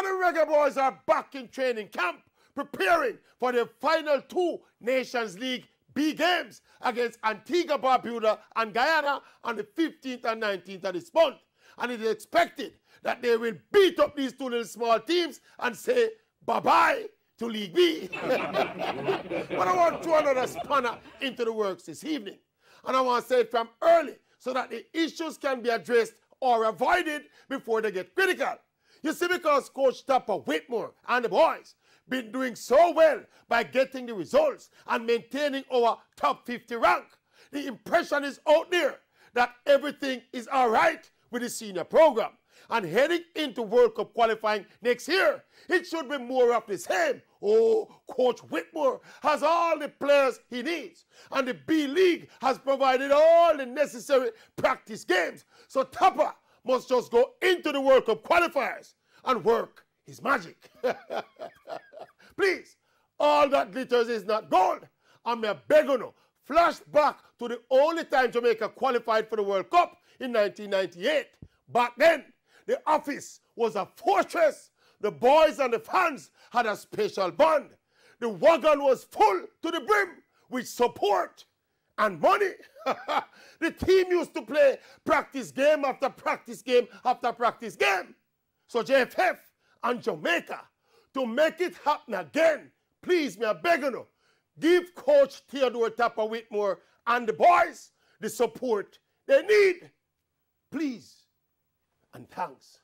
the Reggae Boys are back in training camp, preparing for the final 2 Nations League B games against Antigua, Barbuda and Guyana on the 15th and 19th of this month. And it is expected that they will beat up these 2 little small teams and say bye-bye to League B. But I want to throw another spanner into the works this evening. And I want to say it from early so that the issues can be addressed or avoided before they get critical. You see, because Coach Tapper Whitmore and the boys been doing so well by getting the results and maintaining our top 50 rank, the impression is out there that everything is all right with the senior program. And heading into World Cup qualifying next year, it should be more of the same. Oh, Coach Whitmore has all the players he needs. And the B League has provided all the necessary practice games. So Tapper must just go into the World Cup qualifiers and work his magic. Please, all that glitters is not gold. I'm a begging flash back to the only time Jamaica qualified for the World Cup in 1998. Back then, the office was a fortress. The boys and the fans had a special bond. The wagon was full to the brim with support and money. The team used to play practice game after practice game after practice game. So JFF and Jamaica, to make it happen again, please, me a begging you, give Coach Theodore Tapper Whitmore and the boys the support they need. Please and thanks.